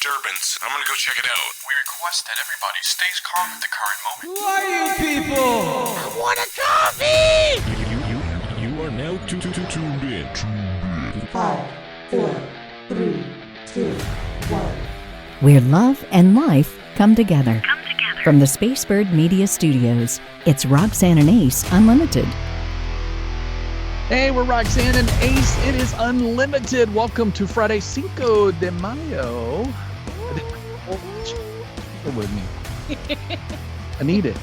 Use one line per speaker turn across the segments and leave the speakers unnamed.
disturbance. I'm gonna go check it out.
We request that everybody stays calm at the current moment.
Who are you people?
I want a coffee!
You are now tuned in.
5, 4, 3, 2, 1.
Where love and life come together. From the Spacebird Media Studios, it's Roxanne and Ace Unlimited.
Hey, we're Roxanne and Ace. It is Unlimited. Welcome to Friday Cinco de Mayo. Bear with me. I need it.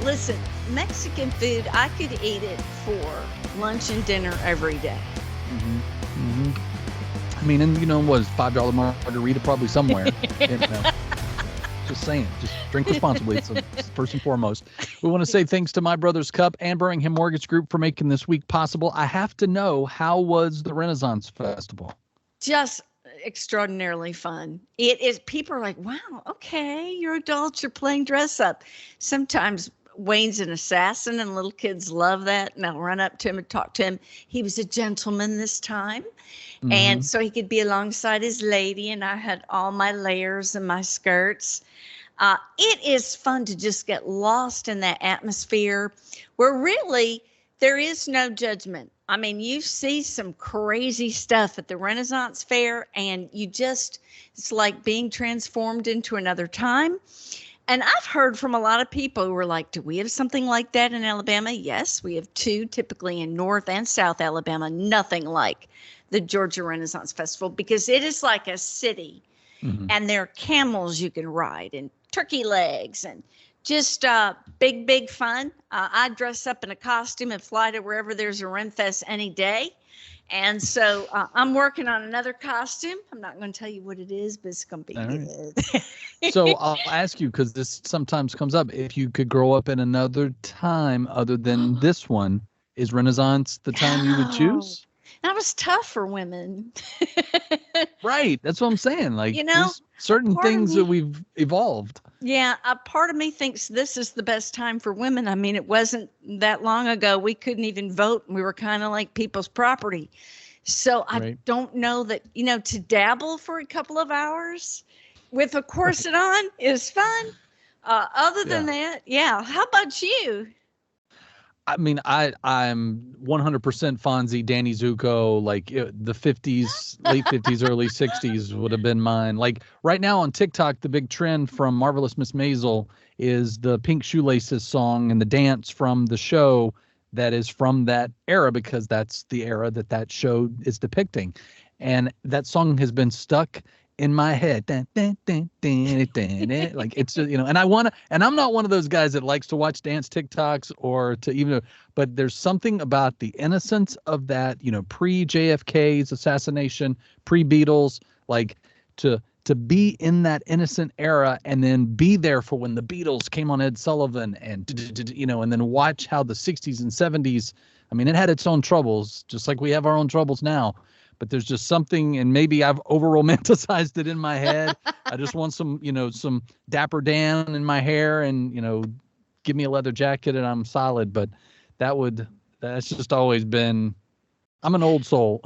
Listen, Mexican food, I could eat it for lunch and dinner every day.
I mean, and you know, what is $5 margarita probably somewhere. You know. Just saying, just drink responsibly. So first and foremost, we want to say thanks to My Brother's Cup and Birmingham Mortgage Group for making this week possible. I have to know, how was the Renaissance Festival?
Just extraordinarily fun. It is. People are like, wow, okay, you're adults, you're playing dress up. Sometimes Wayne's an assassin and little kids love that. And I'll run up to him and talk to him. He was a gentleman this time. And so he could be alongside his lady, and I had all my layers and my skirts. It is fun to just get lost in that atmosphere where really there is no judgment. I mean, you see some crazy stuff at the Renaissance Fair, and it's like being transformed into another time. And I've heard from a lot of people who were like, do we have something like that in Alabama? Yes, we have two, typically in North and South Alabama, nothing like the Georgia Renaissance Festival, because it is like a city. And there are camels you can ride and turkey legs and just big fun. I dress up in a costume and fly to wherever there's a Renfest any day. And so I'm working on another costume. I'm not going to tell you what it is, but it's going to be good.
So I'll ask you, because this sometimes comes up, if you could grow up in another time other than this one, is Renaissance the time you would choose?
That was tough for women.
Right. That's what I'm saying. Like,
You know,
there's certain things that
me-
we've evolved.
Yeah, a part of me thinks this is the best time for women. I mean, it wasn't that long ago. We couldn't even vote. We were kind of like people's property. So I don't know that, to dabble for a couple of hours with a corset on is fun. Other than that, yeah. How about you?
I mean, I'm 100% Fonzie, Danny Zuko, like the 50s, late 50s, early 60s would have been mine. Like right now on TikTok, the big trend from Marvelous Miss Maisel is the Pink Shoelaces song and the dance from the show that is from that era, because that's the era that show is depicting. And that song has been stuck in my head. Like it's, and I'm not one of those guys that likes to watch dance TikToks or to even, but there's something about the innocence of that, pre-JFK's assassination, pre-Beatles, like to be in that innocent era and then be there for when the Beatles came on Ed Sullivan and, and then watch how the 60s and 70s, I mean, it had its own troubles, just like we have our own troubles now. But there's just something, and maybe I've over-romanticized it in my head. I just want some Dapper Dan in my hair and, give me a leather jacket and I'm solid. But that's just always been, I'm an old soul.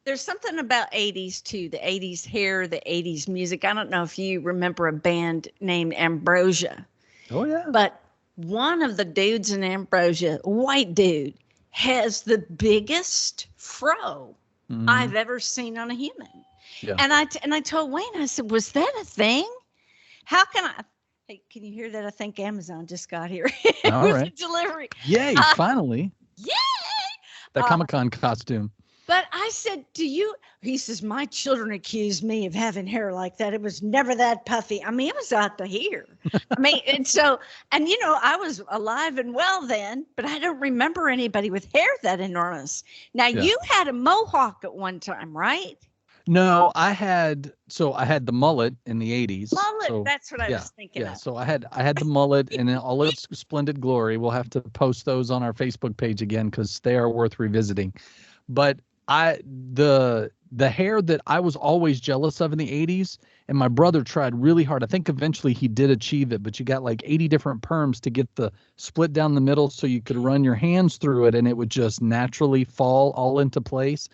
There's something about 80s too, the 80s hair, the 80s music. I don't know if you remember a band named Ambrosia.
Oh, yeah.
But one of the dudes in Ambrosia, white dude, has the biggest fro I've ever seen on a human. Yeah. And I told Wayne, I said, was that a thing? How can I? Hey, can you hear that? I think Amazon just got here.
All right.
Delivery.
Yay, finally.
Yay!
That Comic-Con costume.
But I said, he says, my children accused me of having hair like that. It was never that puffy. I mean, it was out to here. I mean, I was alive and well then, but I don't remember anybody with hair that enormous. Now, You had a mohawk at one time, right?
No, I had the mullet in the 80s.
Mullet, that's what I was thinking of.
So I had the mullet in all its splendid glory. We'll have to post those on our Facebook page again because they are worth revisiting. But the hair that I was always jealous of in the 80s, and my brother tried really hard. I think eventually he did achieve it, but you got like 80 different perms to get the split down the middle so you could run your hands through it and it would just naturally fall all into place.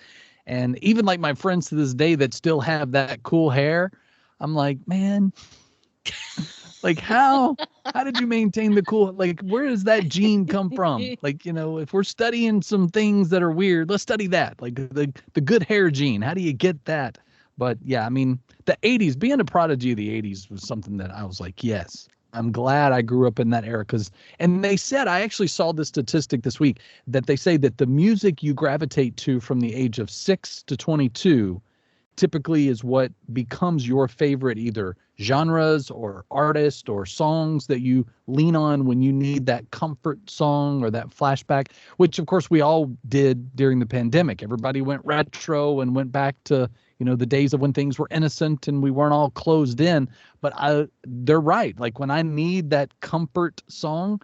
And even like my friends to this day that still have that cool hair, I'm like, man, like how did you maintain the cool? Like, where does that gene come from? Like, if we're studying some things that are weird, let's study that. Like the good hair gene. How do you get that? But yeah, I mean, the 80s, being a prodigy of the 80s was something that I was like, yes, I'm glad I grew up in that era. And they said, I actually saw this statistic this week, that they say that the music you gravitate to from the age of 6 to 22 typically is what becomes your favorite either genres or artists or songs that you lean on when you need that comfort song or that flashback, which of course we all did during the pandemic. Everybody went retro and went back to, the days of when things were innocent and we weren't all closed in. But they're right. Like when I need that comfort song,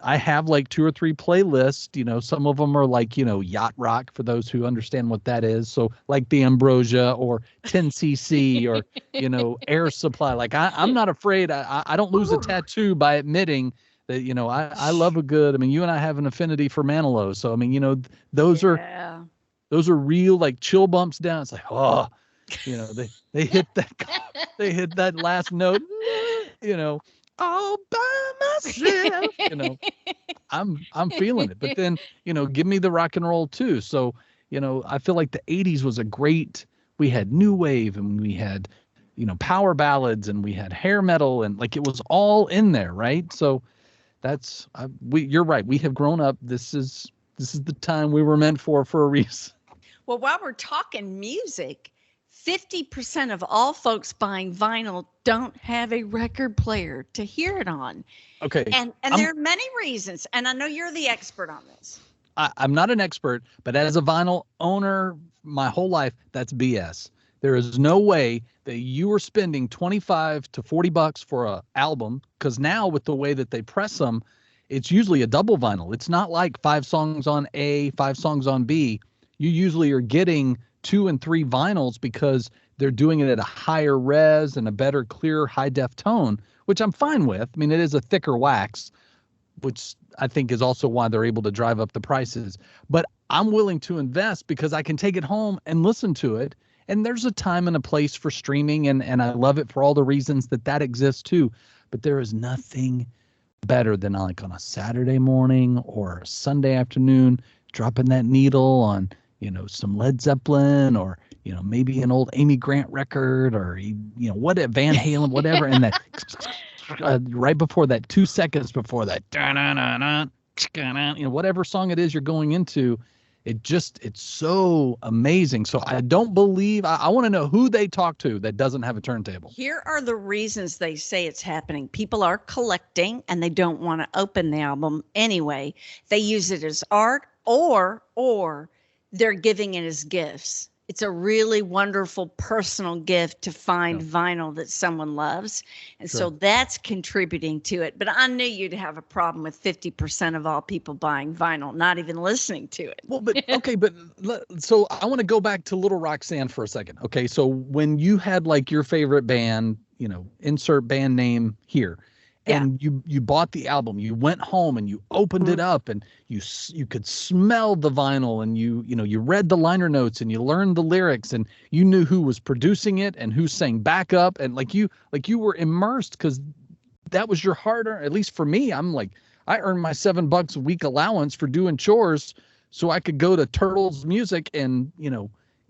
I have like 2 or 3 playlists, some of them are like, yacht rock for those who understand what that is. So like the Ambrosia or 10cc or, Air Supply. Like I'm not afraid. I don't lose a tattoo by admitting that, I love a good, I mean, you and I have an affinity for Manilow. So, I mean, those are real like chill bumps down. It's like, oh, they hit that last note, all by myself, I'm feeling it. But then, give me the rock and roll too. So, I feel like the 80s was we had new wave and we had, power ballads and we had hair metal and like it was all in there. Right. So you're right. We have grown up. This is the time we were meant for a reason.
Well, while we're talking music, 50% of all folks buying vinyl don't have a record player to hear it on.
Okay.
And there are many reasons. And I know you're the expert on this.
I'm not an expert, but as a vinyl owner my whole life, that's BS. There is no way that you are spending $25 to $40 for an album, because now with the way that they press them, it's usually a double vinyl. It's not like 5 songs on A, 5 songs on B. You usually are getting 2 and 3 vinyls because they're doing it at a higher res and a better, clear, high def tone, which I'm fine with. I mean, it is a thicker wax, which I think is also why they're able to drive up the prices. But I'm willing to invest because I can take it home and listen to it. And there's a time and a place for streaming, and I love it for all the reasons that exists too. But there is nothing better than like on a Saturday morning or a Sunday afternoon, dropping that needle on, some Led Zeppelin or, maybe an old Amy Grant record or, what Van Halen, whatever. And that right before that, 2 seconds before that, whatever song it is you're going into, it's so amazing. So I don't believe, I want to know who they talk to that doesn't have a turntable.
Here are the reasons they say it's happening. People are collecting and they don't want to open the album anyway. They use it as art or they're giving it as gifts. It's a really wonderful personal gift to find vinyl that someone loves. And so that's contributing to it. But I knew you'd have a problem with 50% of all people buying vinyl, not even listening to it.
Well, but okay, so I want to go back to Little Roxanne for a second. Okay, so when you had like your favorite band, insert band name here, and you bought the album, you went home and you opened it up and you could smell the vinyl and you read the liner notes and you learned the lyrics and you knew who was producing it and who sang backup, and like you were immersed because that was your hard-earned. At least for me, I'm like, I earned my $7 a week allowance for doing chores so I could go to Turtles Music and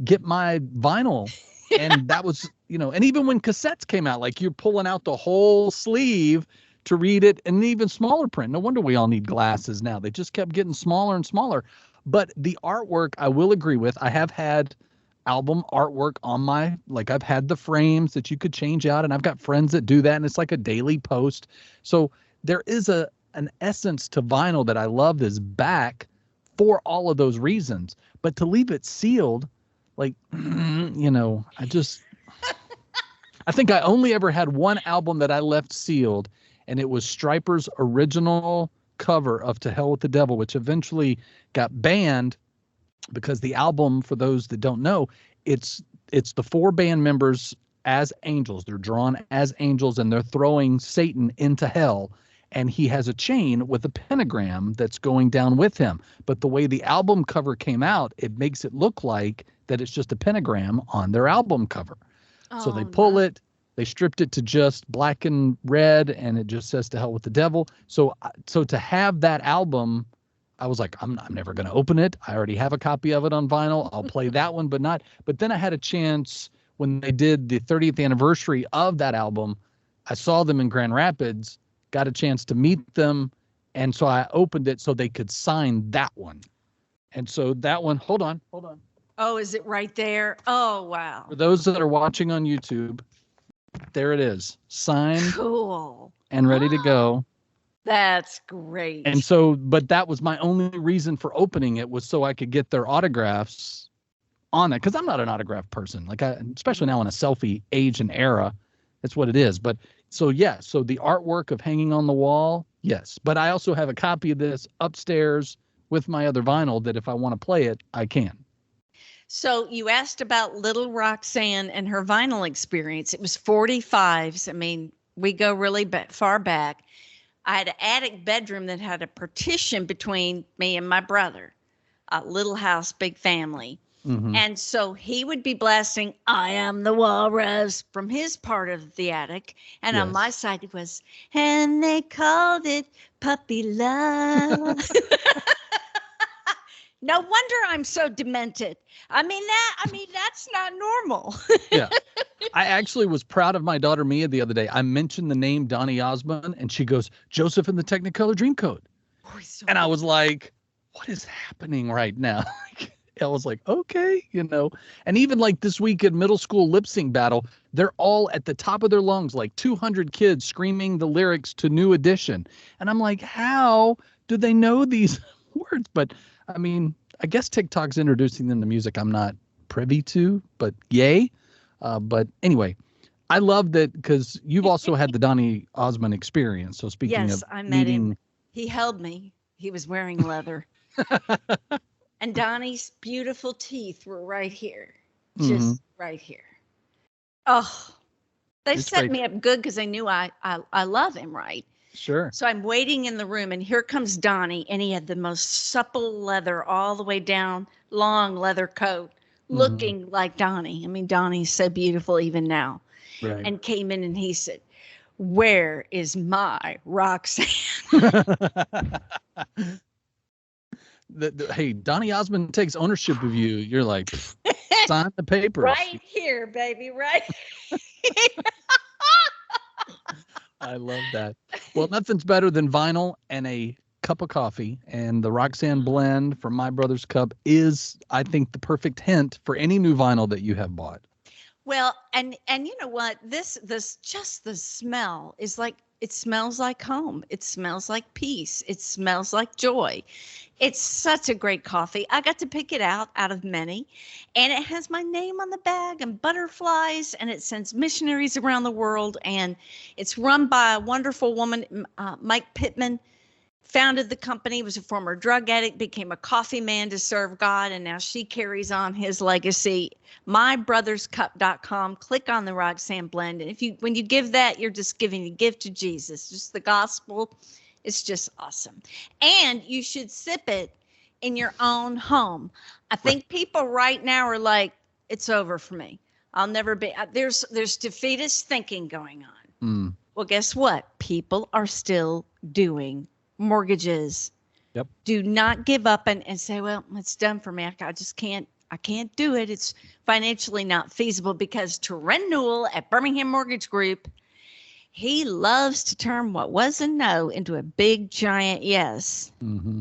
get my vinyl. And that was, and even when cassettes came out, like you're pulling out the whole sleeve to read it, and even smaller print. No wonder we all need glasses now. They just kept getting smaller and smaller. But the artwork, I will agree with. I have had album artwork on I've had the frames that you could change out, and I've got friends that do that, and it's like a daily post. So there is an essence to vinyl that I love that's back for all of those reasons. But to leave it sealed, I think I only ever had one album that I left sealed, and it was Stryper's original cover of To Hell with the Devil, which eventually got banned because the album, for those that don't know, it's the 4 band members as angels. They're drawn as angels, and they're throwing Satan into hell, and he has a chain with a pentagram that's going down with him. But the way the album cover came out, it makes it look like that it's just a pentagram on their album cover. So they
Oh,
pull
no.
it, they stripped it to just black and red, and it just says "To Hell with the Devil." So to have that album, I was like, I'm never going to open it. I already have a copy of it on vinyl. I'll play that one, but not. But then I had a chance when they did the 30th anniversary of that album. I saw them in Grand Rapids, got a chance to meet them, and so I opened it so they could sign that one. And so that one, hold on.
Oh, is it right there? Oh, wow.
For those that are watching on YouTube, there it is, signed
Cool.
and ready to go.
That's great.
And so, but that was my only reason for opening it, was so I could get their autographs on it. Cause I'm not an autograph person. Like especially now in a selfie age and era, that's what it is. But so, yeah. So the artwork of hanging on the wall. Yes. But I also have a copy of this upstairs with my other vinyl that if I want to play it, I can.
So you asked about little Roxanne and her vinyl experience. It was 45s. I mean, we go really far back. I had an attic bedroom that had a partition between me and my brother. A little house, big family.
Mhm.
And so he would be blasting "I Am the Walrus" from his part of the attic. And on
Yes.
my side it was, "And they called it puppy love." No wonder I'm so demented. I mean, that's not normal.
Yeah. I actually was proud of my daughter Mia the other day. I mentioned the name Donny Osmond and she goes, "Joseph in the Technicolor Dreamcoat." And I was like, what is happening right now? I was like, okay, and even like this week at middle school lip sync battle, they're all at the top of their lungs, like 200 kids screaming the lyrics to New Edition. And I'm like, how do they know these words? But I mean, I guess TikTok's introducing them to music I'm not privy to, but yay. But anyway, I love that because you've also had the Donny Osmond experience. So speaking
Yes,
of
I met
meeting,
him. He held me. He was wearing leather. And Donnie's beautiful teeth were right here. Just right here. Oh, they
It's
set
great.
me up good because they knew I love him, right?
Sure.
So I'm waiting in the room, and here comes Donnie, and he had the most supple leather all the way down, long leather coat, looking like Donnie. I mean, Donnie's so beautiful even now.
Right.
And came in and he said, "Where is my Roxanne?"
Hey, Donny Osmond takes ownership of you. You're like, "Pfft, sign the papers."
Right here, baby, right?
I love that. Well, nothing's better than vinyl and a cup of coffee. And the Roxanne blend from My Brother's Cup is, I think, the perfect hint for any new vinyl that you have bought.
Well, and you know what? This just the smell is like, it smells like home. It smells like peace. It smells like joy. It's such a great coffee. I got to pick it out of many, and it has my name on the bag and butterflies, and it sends missionaries around the world, and it's run by a wonderful woman, Mike Pittman. Founded the company, was a former drug addict, became a coffee man to serve God, and now she carries on his legacy. MyBrothersCup.com. Click on the Roxanne blend, and when you give that, you're just giving a gift to Jesus, just the gospel. It's just awesome, and you should sip it in your own home. I think people right now are like, "It's over for me. I'll never be." There's defeatist thinking going on. Well, guess what? People are still doing mortgages.
Yep.
Do not give up and say, "Well, it's done for me. I just can't. I can't do it. It's financially not feasible," because Terren Newell at Birmingham Mortgage Group, he loves to turn what was a no into a big giant yes.
Mm-hmm.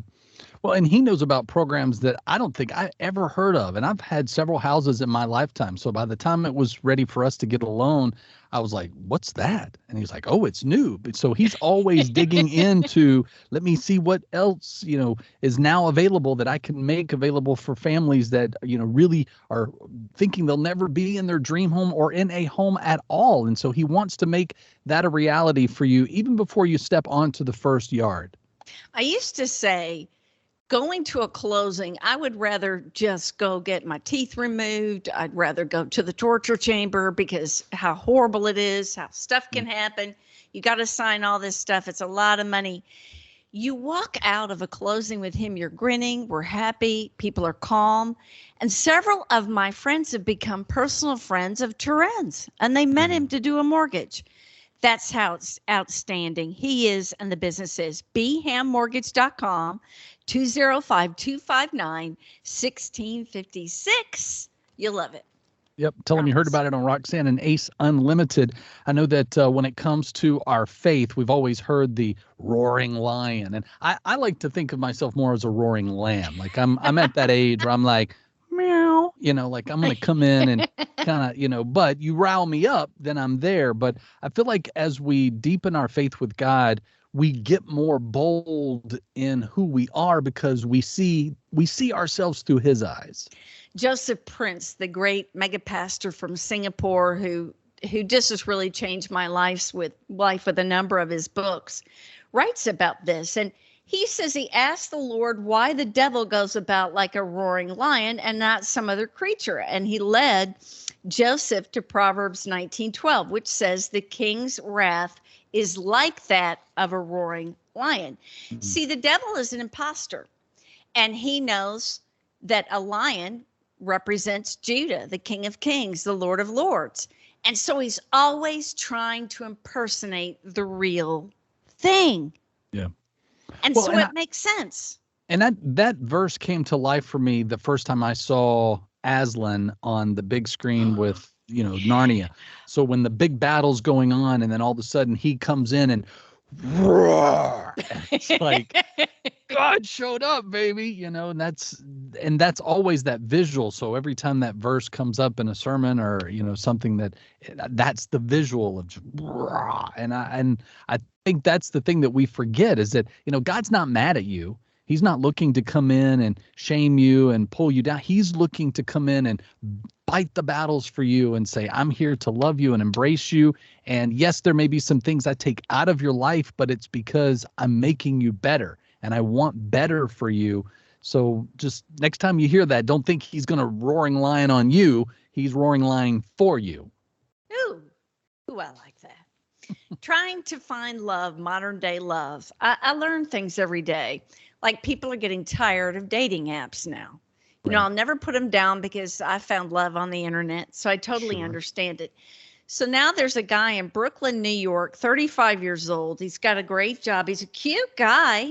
Well, and he knows about programs that I don't think I ever heard of. And I've had several houses in my lifetime. So by the time it was ready for us to get a loan, I was like, "What's that?" And he's like, "Oh, it's new." But so he's always digging into, let me see what else, is now available that I can make available for families that, really are thinking they'll never be in their dream home or in a home at all. And so he wants to make that a reality for you even before you step onto the first yard.
I used to say, going to a closing, I would rather just go get my teeth removed. I'd rather go to the torture chamber because how horrible it is, how stuff can happen. You got to sign all this stuff. It's a lot of money. You walk out of a closing with him, you're grinning, we're happy, people are calm. And several of my friends have become personal friends of Turen's, and they met him to do a mortgage. That's how it's outstanding he is, and the business is. BHAMMortgage.com, 205-259-1656. You'll love it.
Yep. Tell them you heard about it on Roxanne and Ace Unlimited. I know that when it comes to our faith, we've always heard the roaring lion. And I like to think of myself more as a roaring lamb. Like I'm at that age where I'm like, meow, like I'm going to come in and kind of, but you rile me up, then I'm there. But I feel like as we deepen our faith with God, we get more bold in who we are because we see ourselves through his eyes.
Joseph Prince, the great mega pastor from Singapore, who just has really changed my life with a number of his books, writes about this. And he says he asked the Lord why the devil goes about like a roaring lion and not some other creature. And he led Joseph to Proverbs 19:12, which says the king's wrath is like that of a roaring lion. Mm-hmm. See, the devil is an imposter, and he knows that a lion represents Judah, the King of Kings, the Lord of Lords. And so he's always trying to impersonate the real thing.
Yeah.
And so it makes sense.
And that verse came to life for me the first time I saw Aslan on the big screen with, Narnia. So when the big battle's going on and then all of a sudden he comes in and roar, and it's like God showed up, baby, and that's always that visual. So every time that verse comes up in a sermon or something that's the visual of roar. And I think that's the thing that we forget is that God's not mad at you. He's not looking to come in and shame you and pull you down. He's looking to come in and fight the battles for you and say, I'm here to love you and embrace you. And yes, there may be some things I take out of your life, but it's because I'm making you better and I want better for you. So just next time you hear that, don't think he's going to roaring lion on you. He's roaring lion for you.
Ooh, I like that. Trying to find love, modern day love. I learn things every day. Like people are getting tired of dating apps now. Right. I'll never put them down because I found love on the internet. So I totally understand it. So now there's a guy in Brooklyn, New York, 35 years old. He's got a great job. He's a cute guy.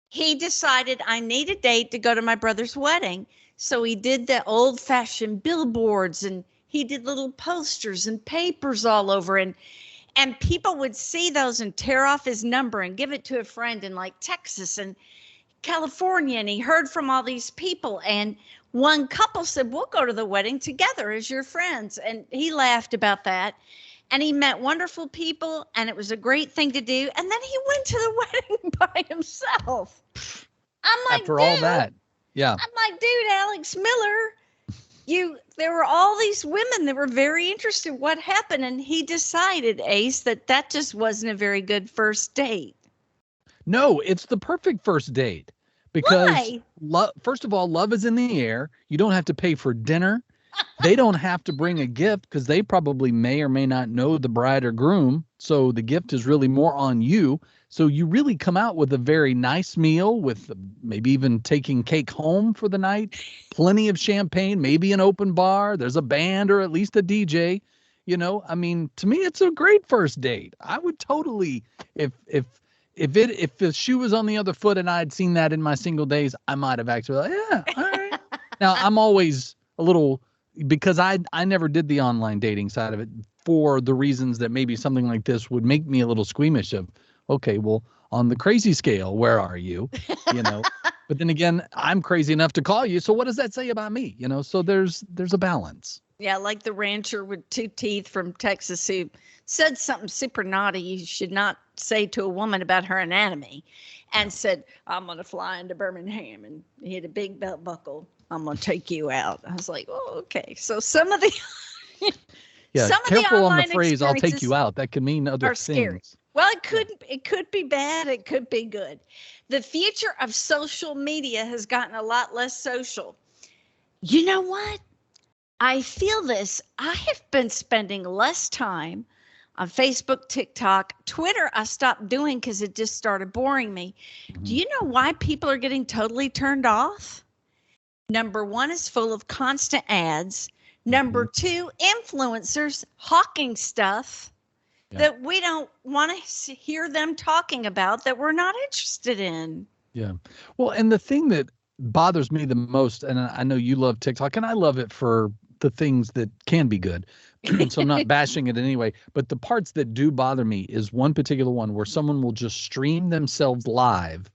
He decided I need a date to go to my brother's wedding. So he did the old fashioned billboards and he did little posters and papers all over. And people would see those and tear off his number and give it to a friend in like Texas and California. And he heard from all these people. And one couple said, we'll go to the wedding together as your friends. And he laughed about that. And he met wonderful people. And it was a great thing to do. And then he went to the wedding by himself. I'm like,
after all that. Yeah.
I'm like, dude, Alex Miller, there were all these women that were very interested in what happened. And he decided, Ace, that just wasn't a very good first date.
No, it's the perfect first date because first of all, love is in the air. You don't have to pay for dinner. They don't have to bring a gift because they probably may or may not know the bride or groom. So the gift is really more on you. So you really come out with a very nice meal with maybe even taking cake home for the night, plenty of champagne, maybe an open bar. There's a band or at least a DJ. To me, it's a great first date. I would totally, if the shoe was on the other foot and I had seen that in my single days, I might have actually like, yeah, all right. Now I'm always a little, because I never did the online dating side of it for the reasons that maybe something like this would make me a little squeamish of, okay, well, on the crazy scale, where are you? But then again, I'm crazy enough to call you. So what does that say about me? So there's a balance.
Yeah, like the rancher with 2 teeth from Texas who said something super naughty you should not say to a woman about her anatomy and said, I'm going to fly into Birmingham, and he had a big belt buckle. I'm going to take you out. I was like, oh, okay. So some of the
careful on the phrase, I'll take you out. That could mean other things.
Scary. Well, it could be bad. It could be good. The future of social media has gotten a lot less social. You know what? I feel this. I have been spending less time on Facebook, TikTok, Twitter. I stopped doing because it just started boring me. Do you know why people are getting totally turned off? Number one is full of constant ads. Number two, influencers hawking stuff that we don't want to hear them talking about, that we're not interested in.
Yeah. Well, and the thing that bothers me the most, and I know you love TikTok, and I love it for the things that can be good. So I'm not bashing it anyway, but the parts that do bother me is one particular one where someone will just stream themselves live,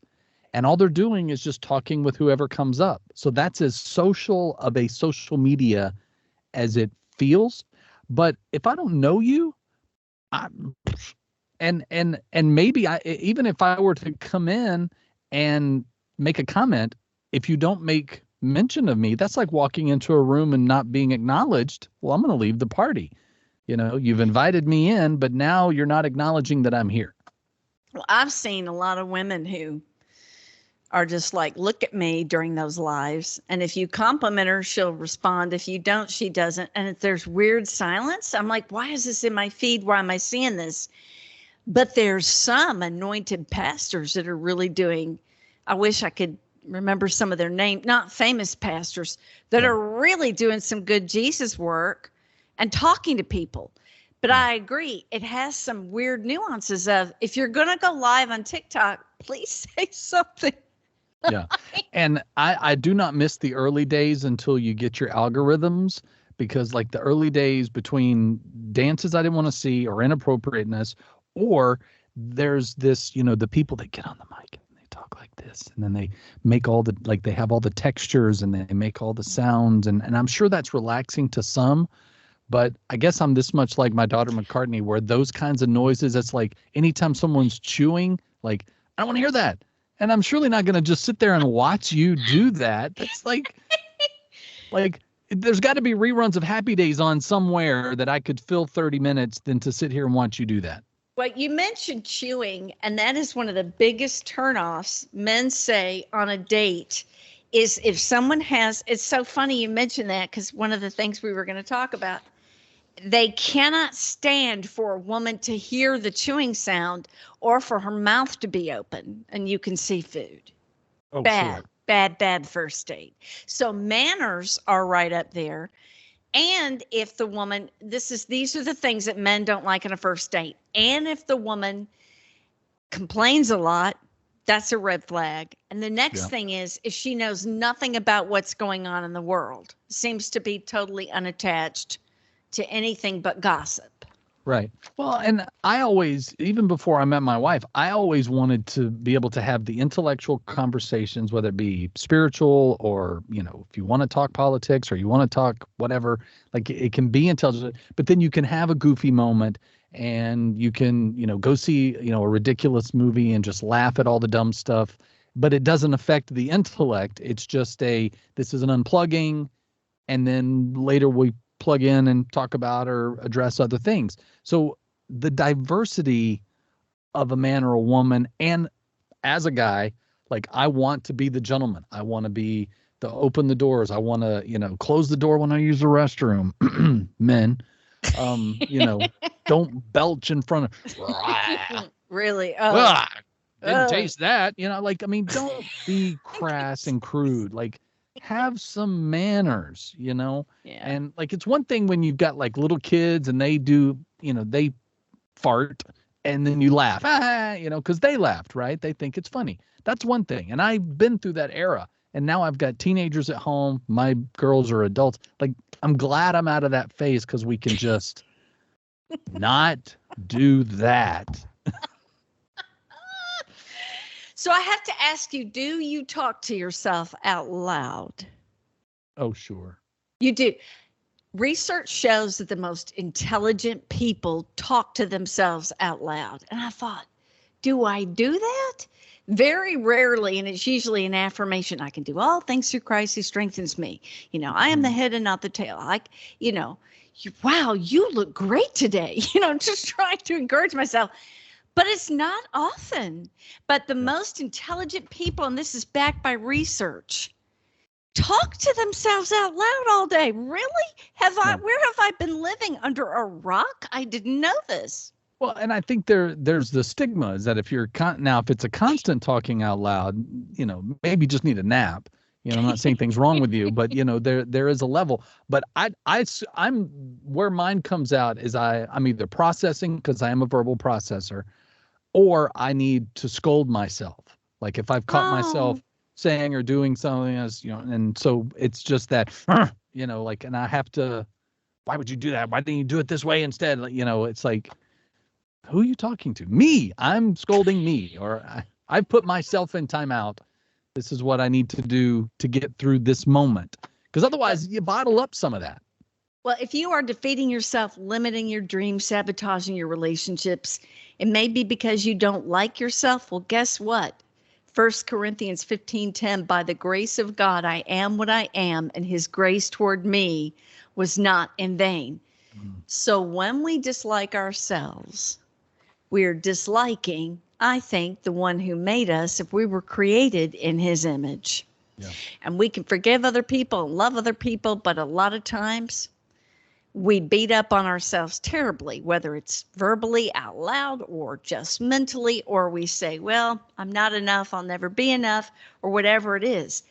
and all they're doing is just talking with whoever comes up. So that's as social of a social media as it feels. But if I don't know you, and maybe even if I were to come in and make a comment, if you don't make mention of me, that's like walking into a room and not being acknowledged. Well, I'm going to leave the party. You know, you've invited me in, but now you're not acknowledging that I'm here.
Well, I've seen a lot of women who are just like, look at me during those lives. And if you compliment her, she'll respond. If you don't, she doesn't. And if there's weird silence, I'm like, why is this in my feed? Why am I seeing this? But there's some anointed pastors that are really doing, I wish I could remember some of their name, not famous pastors, that are really doing some good Jesus work and talking to people. But I agree, it has some weird nuances of, if you're going to go live on TikTok, please say something.
Yeah. And I do not miss the early days until you get your algorithms, because like the early days between dances I didn't want to see or inappropriateness, or there's this, you know, the people that get on the mic and they talk like this, and then they make all the, like they have all the textures and they make all the sounds. And I'm sure that's relaxing to some, but I guess I'm this much like my daughter McCartney, where those kinds of noises, it's like anytime someone's chewing, like, I don't want to hear that. And I'm surely not going to just sit there and watch you do that. That's like there's got to be reruns of Happy Days on somewhere that I could fill 30 minutes than to sit here and watch you do that.
Well, you mentioned chewing, and that is one of the biggest turnoffs men say on a date, is if someone has, it's so funny you mentioned that, because one of the things we were going to talk about, they cannot stand for a woman to hear the chewing sound or for her mouth to be open and you can see food.
Oh,
bad,
sure.
bad first date. So manners are right up there. And if the woman, these are the things that men don't like in a first date. And if the woman complains a lot, that's a red flag. And the next thing is, if she knows nothing about what's going on in the world, seems to be totally unattached to anything but gossip.
Right. Well, and I always, even before I met my wife, I always wanted to be able to have the intellectual conversations, whether it be spiritual or, you know, if you want to talk politics or you want to talk whatever, like it can be intelligent, but then you can have a goofy moment and you can, you know, go see, you know, a ridiculous movie and just laugh at all the dumb stuff, but it doesn't affect the intellect. It's just this is an unplugging, and then later we plug in and talk about or address other things. So the diversity of a man or a woman, and as a guy, like I want to be the gentleman. I want to be the open the doors. I want to, you know, close the door when I use the restroom. Men, you know, don't belch in front of.
Really?
Didn't taste that. You know, like, I mean, don't be crass and crude. Like, have some manners, you know?
Yeah.
And like, it's one thing when you've got like little kids and they do, you know, they fart and then you laugh, you know, because they laughed, right? They think it's funny. That's one thing. And I've been through that era. And now I've got teenagers at home. My girls are adults. Like, I'm glad I'm out of that phase because we can just not do that.
So I have to ask you, do you talk to yourself out loud?
Oh, sure.
You do. Research shows that the most intelligent people talk to themselves out loud. And I thought, do I do that? Very rarely, and it's usually an affirmation. I can do all things through Christ who strengthens me. You know, I am the head and not the tail. You know, wow, you look great today. You know, just trying to encourage myself. But it's not often. But the most intelligent people, and this is backed by research, talk to themselves out loud all day. Really? Where have I been living? Under a rock? I didn't know this.
Well, and I think there's the stigma is that if you're now if it's a constant talking out loud, maybe you just need a nap. I'm not saying things wrong with you, but there is a level. But I'm where mine comes out is I'm either processing because I am a verbal processor, or I need to scold myself. Like if I've caught myself saying or doing something as and so it's just that and I have to. Why would you do that? Why didn't you do it this way instead? It's like, who are you talking to? Me. I'm scolding me, or I've put myself in timeout. This is what I need to do to get through this moment. Because otherwise you bottle up some of that.
Well, if you are defeating yourself, limiting your dreams, sabotaging your relationships, it may be because you don't like yourself. Well, guess what? 1 Corinthians 15:10, by the grace of God, I am what I am, and his grace toward me was not in vain. So when we dislike ourselves, we're disliking, I think, the one who made us if we were created in his image. Yeah. And we can forgive other people and love other people, but a lot of times we beat up on ourselves terribly, whether it's verbally out loud or just mentally, or we say, well, I'm not enough, I'll never be enough, or whatever it is.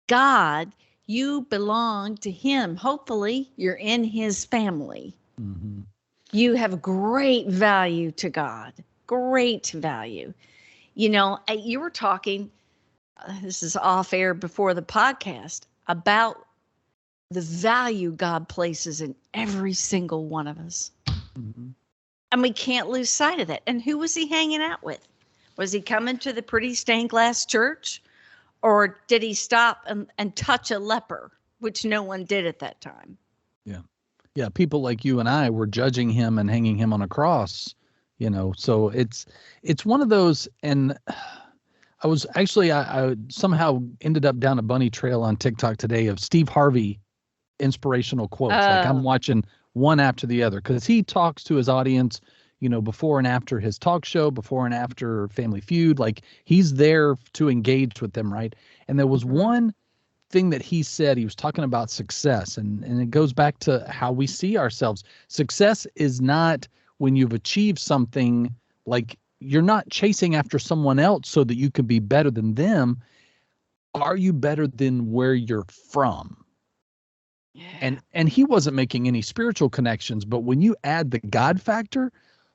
God, you belong to him. Hopefully you're in his family. Mm-hmm. You have great value to God, great value. You were talking, this is off air before the podcast, about the value God places in every single one of us. Mm-hmm. And we can't lose sight of that. And who was he hanging out with? Was he coming to the pretty stained glass church? Or did he stop and touch a leper, which no one did at that time?
Yeah. Yeah. People like you and I were judging him and hanging him on a cross, so it's one of those. And I was actually, I somehow ended up down a bunny trail on TikTok today of Steve Harvey inspirational quotes. Like I'm watching one after the other because he talks to his audience, before and after his talk show, before and after Family Feud. Like he's there to engage with them, right? And there was one thing that he said. He was talking about success, and it goes back to how we see ourselves. Success is not when you've achieved something, like you're not chasing after someone else so that you can be better than them. Are you better than where you're from? Yeah. And he wasn't making any spiritual connections, but when you add the God factor,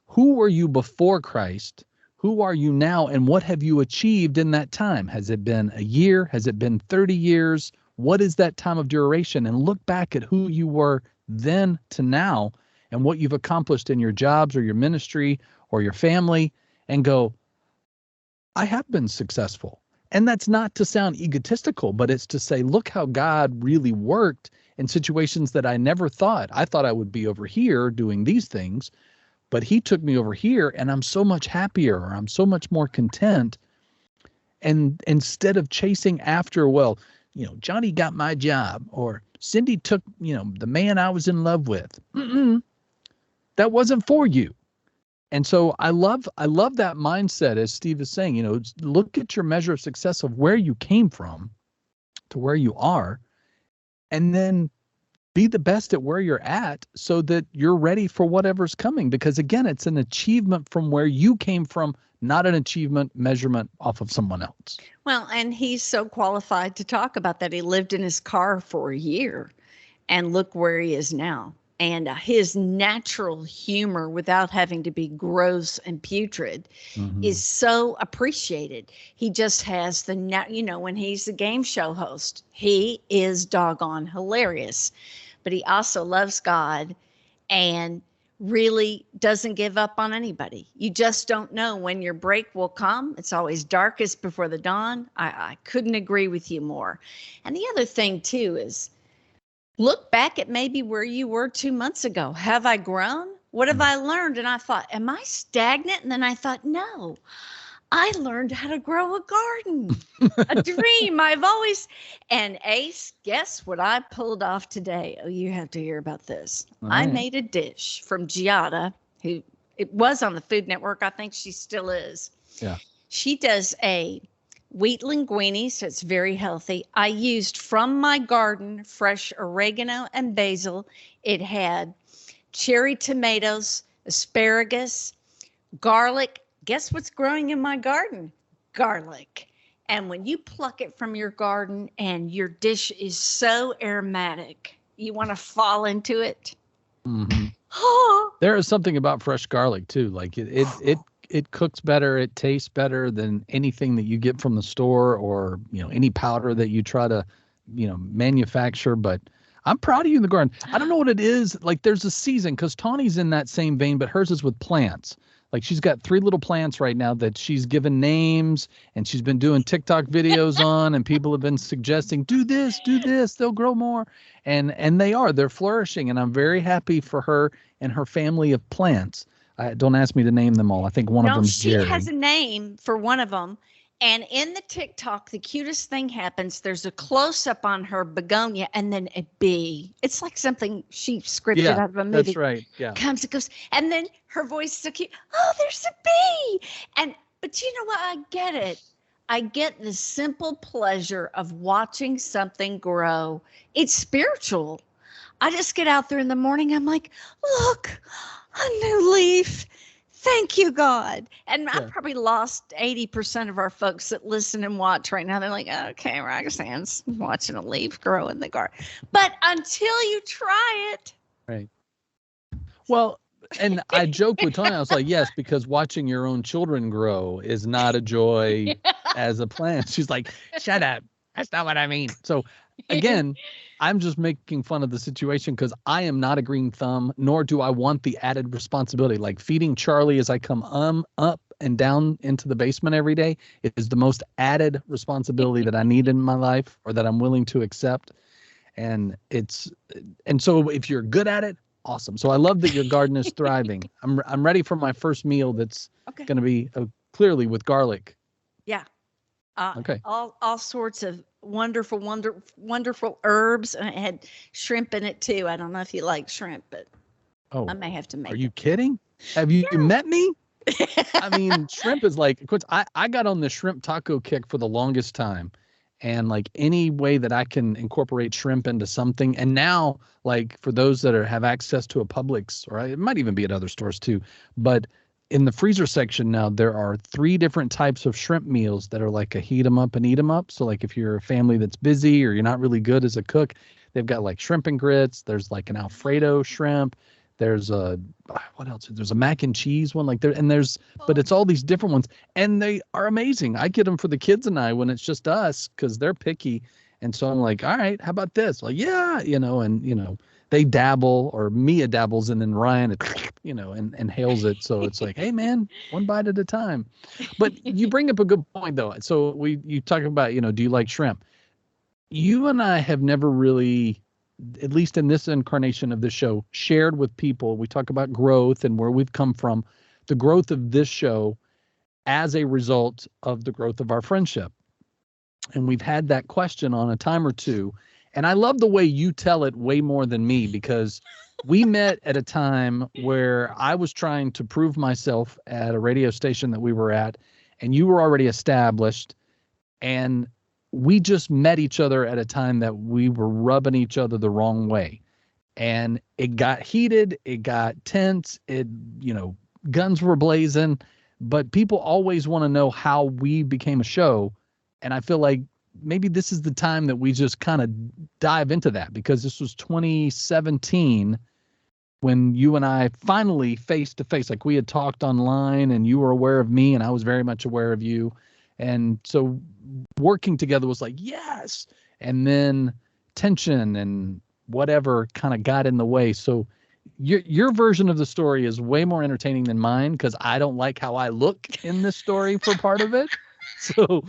who were you before Christ? Who are you now? And what have you achieved in that time? Has it been a year? Has it been 30 years? What is that time of duration? And look back at who you were then to now and what you've accomplished in your jobs or your ministry or your family, and go, I have been successful. And that's not to sound egotistical, but it's to say, look how God really worked in situations that I never thought. I thought I would be over here doing these things, but he took me over here and I'm so much happier, or I'm so much more content. And instead of chasing after, Johnny got my job, or Cindy took, the man I was in love with. That wasn't for you. And so I love that mindset, as Steve is saying, look at your measure of success of where you came from to where you are, and then be the best at where you're at so that you're ready for whatever's coming. Because again, it's an achievement from where you came from, not an achievement measurement off of someone else.
Well, and he's so qualified to talk about that. He lived in his car for a year, and look where he is now. And his natural humor, without having to be gross and putrid, is so appreciated. He just has when he's the game show host, he is doggone hilarious. But he also loves God and really doesn't give up on anybody. You just don't know when your break will come. It's always darkest before the dawn. I couldn't agree with you more. And the other thing, too, is look back at maybe where you were 2 months ago. Have I grown? What have I learned? And I thought, am I stagnant? And then I thought, no, I learned how to grow a garden, a dream. And Ace, guess what I pulled off today? Oh, you have to hear about this. I made a dish from Giada, who it was on the Food Network. I think she still is.
Yeah.
She does a wheat linguine, so it's very healthy. I used from my garden fresh oregano and basil. It had cherry tomatoes, asparagus, garlic. Guess what's growing in my garden? Garlic. And when you pluck it from your garden and your dish is so aromatic, you want to fall into it.
Mm-hmm. There is something about fresh garlic too. Like it cooks better. It tastes better than anything that you get from the store or, any powder that you try to, manufacture. But I'm proud of you in the garden. I don't know what it is. Like there's a season because Tawny's in that same vein, but hers is with plants. Like she's got 3 little plants right now that she's given names and she's been doing TikTok videos on, and people have been suggesting, do this, they'll grow more. And they're flourishing. And I'm very happy for her and her family of plants. Don't ask me to name them all. I think one of them's Jerry.
She has a name for one of them. And in the TikTok, the cutest thing happens. There's a close up on her begonia and then a bee. It's like something she scripted out of a movie.
That's right. Yeah.
Comes and goes. And then her voice is so cute. Oh, there's a bee. But you know what? I get it. I get the simple pleasure of watching something grow. It's spiritual. I just get out there in the morning. I'm like, look, a new leaf. Thank you, God. And I've probably lost 80% of our folks that listen and watch right now. They're like, okay, Roxanne's watching a leaf grow in the garden. But until you try it.
Right. Well, and I joke with Tony. I was like, yes, because watching your own children grow is not a joy as a plant. She's like, shut up. That's not what I mean. So again, I'm just making fun of the situation because I am not a green thumb, nor do I want the added responsibility. Like feeding Charlie as I come up and down into the basement every day is the most added responsibility that I need in my life or that I'm willing to accept. And so if you're good at it, awesome. So I love that your garden is thriving. I'm ready for my first meal that's going to be clearly with garlic.
Yeah.
Okay.
All sorts of wonderful herbs. And it had shrimp in it too. I don't know if you like shrimp, but I may have to make it.
Are you kidding? Have you met me? I mean, shrimp is like, of course, I got on the shrimp taco kick for the longest time. And like any way that I can incorporate shrimp into something. And now, like for those that have access to a Publix, or it might even be at other stores too, but in the freezer section now, there are 3 different types of shrimp meals that are like a heat 'em up and eat 'em up. So like if you're a family that's busy or you're not really good as a cook, they've got like shrimp and grits. There's like an Alfredo shrimp. There's what else? There's a mac and cheese one but it's all these different ones and they are amazing. I get them for the kids and I when it's just us because they're picky. And so I'm like, all right, how about this? Well, yeah, they dabble or Mia dabbles and then Ryan, inhales it. So it's like, hey man, one bite at a time. But you bring up a good point though. So you talk about, do you like shrimp? You and I have never really, at least in this incarnation of the show, shared with people. We talk about growth and where we've come from, the growth of this show as a result of the growth of our friendship. And we've had that question on a time or two. And I love the way you tell it way more than me because we met at a time where I was trying to prove myself at a radio station that we were at, and you were already established. And we just met each other at a time that we were rubbing each other the wrong way. And it got heated, it got tense, guns were blazing, but people always want to know how we became a show. And I feel like maybe this is the time that we just kind of dive into that because this was 2017 when you and I finally face to face, like we had talked online and you were aware of me and I was very much aware of you. And so working together was like, yes. And then tension and whatever kind of got in the way. So your version of the story is way more entertaining than mine because I don't like how I look in this story for part of it. So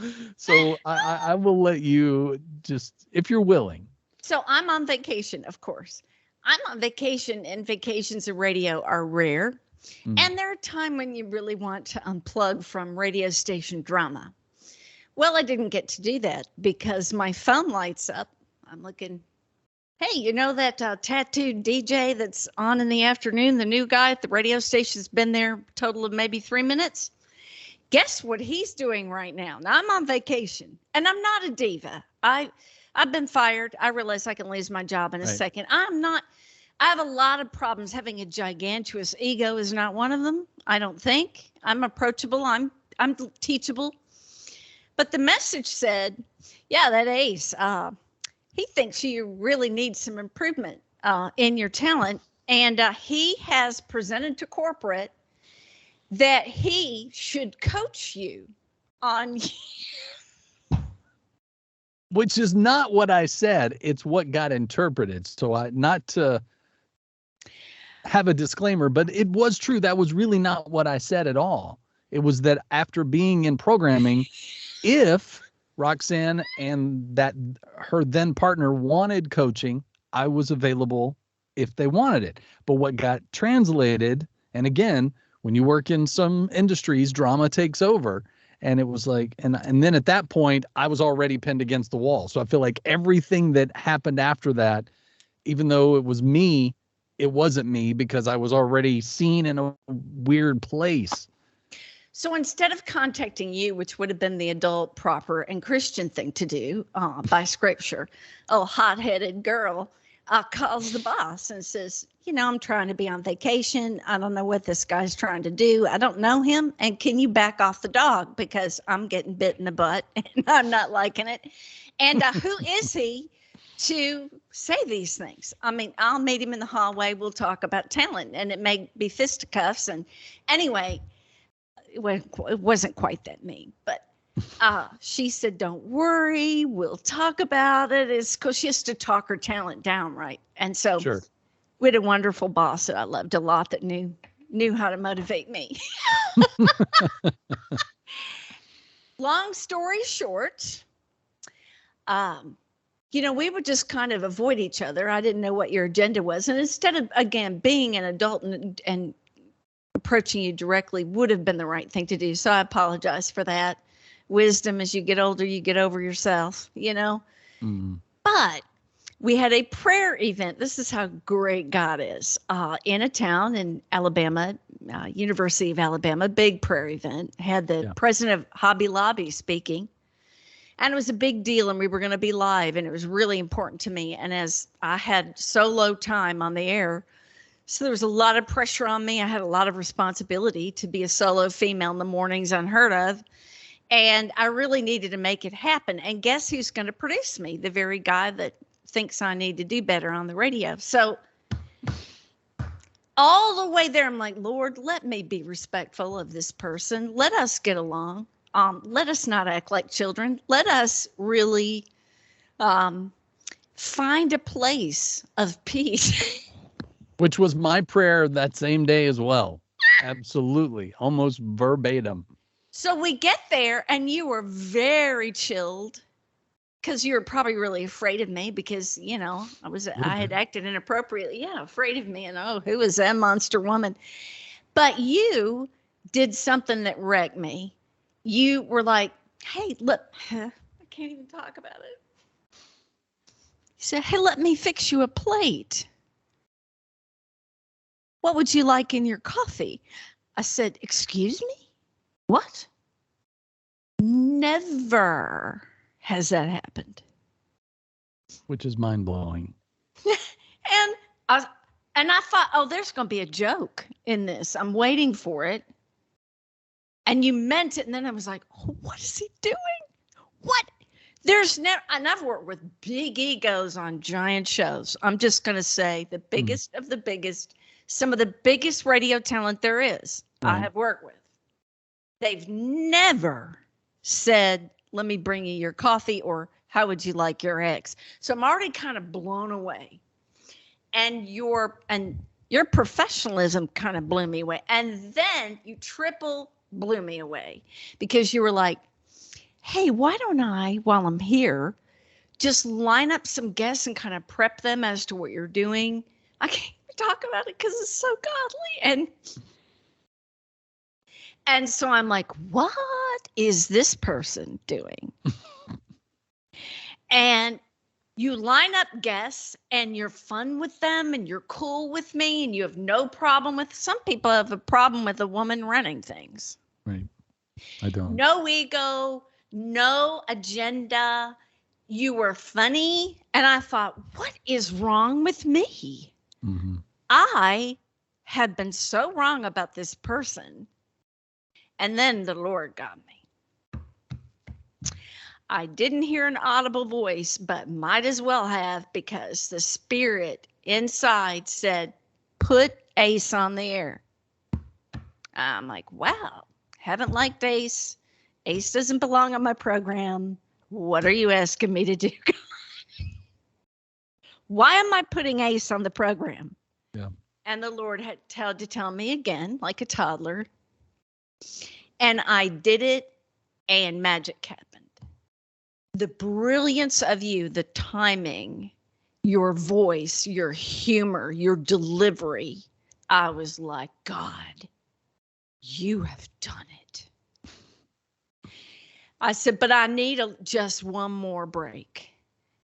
I will let you just, if you're willing.
So I'm on vacation, of course. I'm on vacation, and vacations of radio are rare. And there are times when you really want to unplug from radio station drama. Well, I didn't get to do that because my phone lights up. I'm looking, hey, you know that tattooed DJ that's on in the afternoon, the new guy at the radio station's been there a total of maybe 3 minutes? Guess what he's doing right now? Now, I'm on vacation, and I'm not a diva. I've been fired. I realize I can lose my job in a second. I have a lot of problems. Having a gigantuous ego is not one of them. I don't think. I'm approachable. I'm teachable. But the message said, yeah, that Ace, he thinks you really need some improvement in your talent. And he has presented to corporate that he should coach you on.
Which is not what I said. It's what got interpreted. So not to have a disclaimer, but it was true. That was really not what I said at all. It was that after being in programming, if Roxanne and that her then partner wanted coaching, I was available if they wanted it. But what got translated, and again, when you work in some industries, drama takes over. And it was like, and then at that point, I was already pinned against the wall. So I feel like everything that happened after that, even though it was me, it wasn't me because I was already seen in a weird place.
So instead of contacting you, which would have been the adult, proper, and Christian thing to do by scripture, a hot-headed girl calls the boss and says, I'm trying to be on vacation. I don't know what this guy's trying to do. I don't know him. And can you back off the dog? Because I'm getting bit in the butt and I'm not liking it. And who is he to say these things? I mean, I'll meet him in the hallway. We'll talk about talent. And it may be fisticuffs. And anyway, it wasn't quite that mean. But she said, don't worry. We'll talk about it. It's because she has to talk her talent down, right? And so
Sure.
We had a wonderful boss that I loved a lot that knew how to motivate me. Long story short, we would just kind of avoid each other. I didn't know what your agenda was. And instead of, again, being an adult and approaching you directly would have been the right thing to do. So I apologize for that. Wisdom, as you get older, you get over yourself, But we had a prayer event. This is how great God is. In a town in Alabama, University of Alabama, big prayer event. Had the president of Hobby Lobby speaking. And it was a big deal, and we were going to be live, and it was really important to me. And as I had solo time on the air, so there was a lot of pressure on me. I had a lot of responsibility to be a solo female in the mornings, unheard of. And I really needed to make it happen. And guess who's going to produce me? The very guy that thinks I need to do better on the radio. So all the way there, I'm like, Lord, let me be respectful of this person. Let us get along. Let us not act like children. Let us really find a place of peace.
Which was my prayer that same day as well. Absolutely. Almost verbatim.
So we get there and you were very chilled because you were probably really afraid of me because, I had acted inappropriately. Yeah, afraid of me. And who is that monster woman? But you did something that wrecked me. You were like, hey, look, I can't even talk about it. You said, hey, let me fix you a plate. What would you like in your coffee? I said, excuse me? What? Never has that happened.
Which is mind-blowing.
And I thought, there's going to be a joke in this. I'm waiting for it. And you meant it. And then I was like, what is he doing? What? There's never, and I've worked with big egos on giant shows. I'm just going to say the biggest of the biggest, some of the biggest radio talent there is, I have worked with. They've never said, let me bring you your coffee, or how would you like your eggs? So I'm already kind of blown away. And your professionalism kind of blew me away. And then you triple blew me away because you were like, hey, why don't I, while I'm here, just line up some guests and kind of prep them as to what you're doing? I can't even talk about it because it's so godly. And so I'm like, what is this person doing? And you line up guests and you're fun with them and you're cool with me and you have no problem with, some people have a problem with a woman running things.
Right. I don't.
No ego, no agenda. You were funny. And I thought, what is wrong with me?
Mm-hmm.
I had been so wrong about this person. And then the Lord got me. I didn't hear an audible voice, but might as well have, because the spirit inside said, put Ace on the air. I'm like, wow, haven't liked Ace. Ace doesn't belong on my program. What are you asking me to do? Why am I putting Ace on the program?
Yeah.
And the Lord had to tell me again, like a toddler. And I did it, and magic happened. The brilliance of you, the timing, your voice, your humor, your delivery. I was like, God, you have done it. I said, but I need just one more break.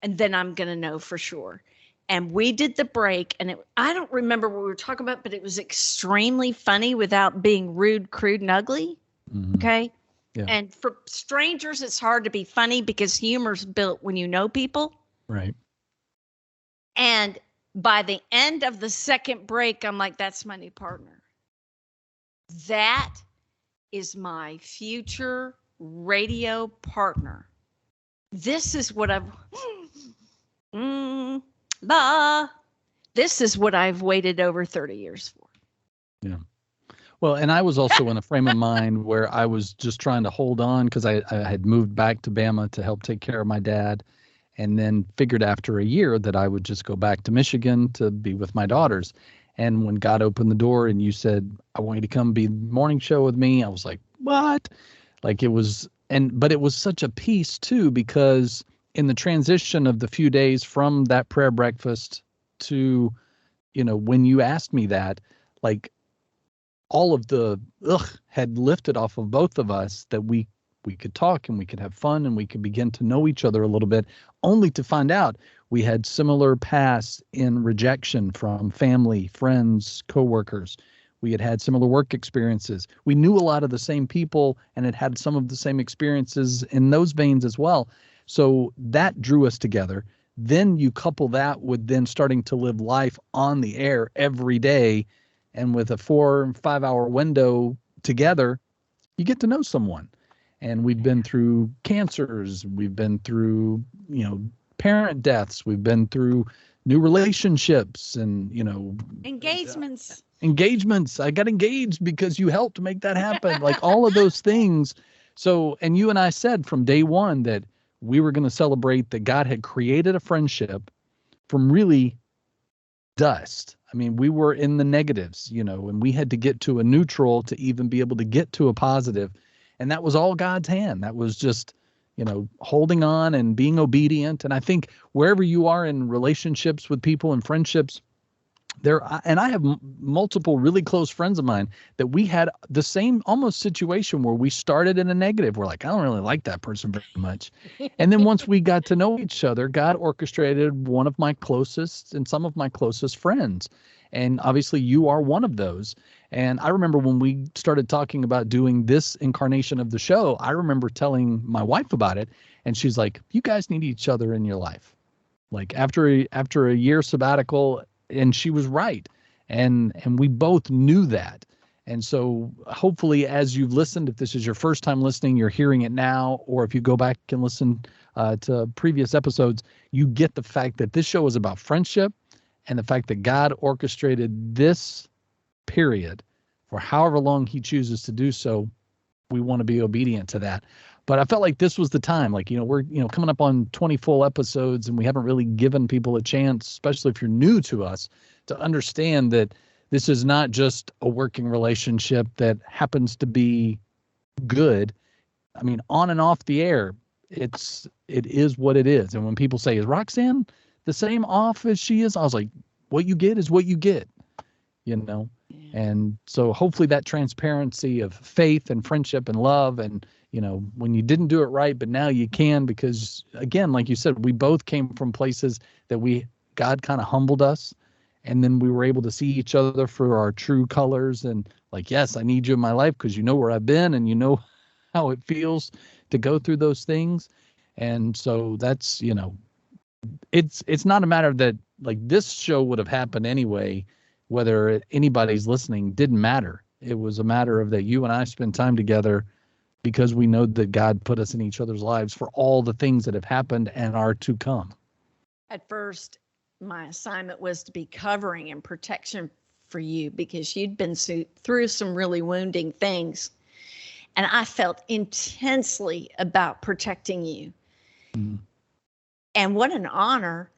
And then I'm going to know for sure. And we did the break, and I don't remember what we were talking about, but it was extremely funny without being rude, crude, and ugly.
Mm-hmm.
Okay.
Yeah.
And for strangers, it's hard to be funny because humor's built when you know people.
Right.
And by the end of the second break, I'm like, that's my new partner. That is my future radio partner. This is what this is what I've waited over 30 years for.
Yeah. Well, and I was also in a frame of mind where I was just trying to hold on because I had moved back to Bama to help take care of my dad, and then figured after a year that I would just go back to Michigan to be with my daughters. And when God opened the door and you said, I want you to come be morning show with me, I was like, what? Like it was, but it was such a peace too, because in the transition of the few days from that prayer breakfast to, when you asked me that, like, all of the had lifted off of both of us, that we could talk and we could have fun and we could begin to know each other a little bit, only to find out we had similar paths in rejection from family, friends, coworkers. We had similar work experiences. We knew a lot of the same people and had some of the same experiences in those veins as well. So that drew us together. Then you couple that with then starting to live life on the air every day, and with a 4 and 5 hour window together, you get to know someone. And we've been through cancers. We've been through, parent deaths. We've been through new relationships and, engagements. I got engaged because you helped make that happen. Like all of those things. So, and you and I said from day one that we were going to celebrate that God had created a friendship from really dust. I mean, we were in the negatives, and we had to get to a neutral to even be able to get to a positive. And that was all God's hand. That was just, holding on and being obedient. And I think wherever you are in relationships with people and friendships, and I have multiple really close friends of mine that we had the same almost situation where we started in a negative. We're like, I don't really like that person very much. And then once we got to know each other, God orchestrated one of my closest and some of my closest friends. And obviously you are one of those. And I remember when we started talking about doing this incarnation of the show, I remember telling my wife about it. And she's like, you guys need each other in your life. Like after a year sabbatical. And she was right. And we both knew that. And so hopefully as you've listened, if this is your first time listening, you're hearing it now, or if you go back and listen to previous episodes, you get the fact that this show is about friendship and the fact that God orchestrated this period for however long he chooses to do so. We want to be obedient to that. But I felt like this was the time, like, we're, coming up on 20 full episodes and we haven't really given people a chance, especially if you're new to us, to understand that this is not just a working relationship that happens to be good. I mean, on and off the air, it is what it is. And when people say, is Roxanne the same off as she is? I was like, what you get is what you get, Yeah. And so hopefully that transparency of faith and friendship and love and, when you didn't do it right, but now you can, because again, like you said, we both came from places that God kind of humbled us. And then we were able to see each other for our true colors and like, yes, I need you in my life because you know where I've been and you know how it feels to go through those things. And so that's, it's not a matter of that, like this show would have happened anyway, whether anybody's listening didn't matter. It was a matter of that you and I spend time together because we know that God put us in each other's lives for all the things that have happened and are to come.
At first, my assignment was to be covering and protection for you because you'd been through some really wounding things. And I felt intensely about protecting you. Mm. And what an honor.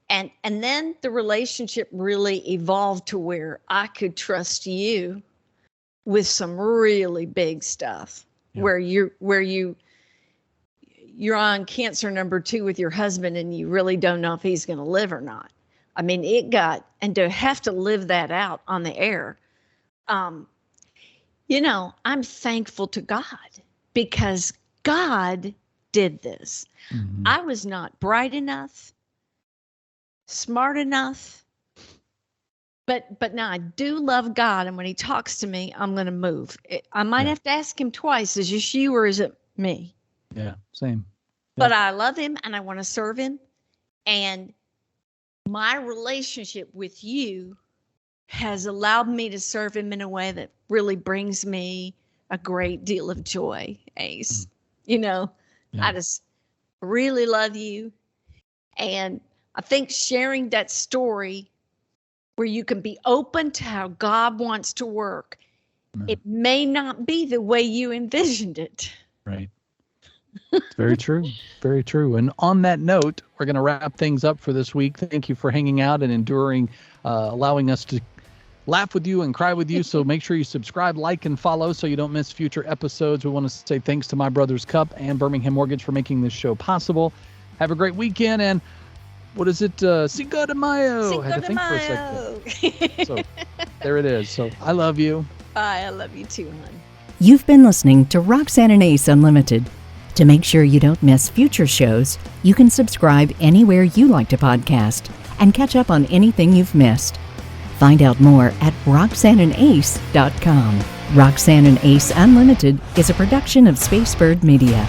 And then the relationship really evolved to where I could trust you with some really big stuff. Yeah. where you're on cancer number 2 with your husband and you really don't know if he's going to live or not. I mean, and to have to live that out on the air, I'm thankful to God because God did this. Mm-hmm. I was not bright enough, smart enough, but now I do love God. And when he talks to me, I'm going to move. I might have to ask him twice, is this you or is it me?
Yeah, same. Yeah.
But I love him and I want to serve him. And my relationship with you has allowed me to serve him in a way that really brings me a great deal of joy, Ace. Mm. I just really love you. And I think sharing that story where you can be open to how God wants to work, it may not be the way you envisioned it.
Right. It's very true. Very true. And on that note, we're going to wrap things up for this week. Thank you for hanging out and enduring, allowing us to laugh with you and cry with you. So make sure you subscribe, like, and follow so you don't miss future episodes. We want to say thanks to My Brother's Cup and Birmingham Mortgage for making this show possible. Have a great weekend. And what is it? Cinco de Mayo.
Cinco
I had to think
Mayo.
for a second. So there it is. So I love you.
Bye. I love you too, hon.
You've been listening to Roxanne and Ace Unlimited. To make sure you don't miss future shows, you can subscribe anywhere you like to podcast and catch up on anything you've missed. Find out more at RoxanneandAce.com. Roxanne and Ace Unlimited is a production of Spacebird Media.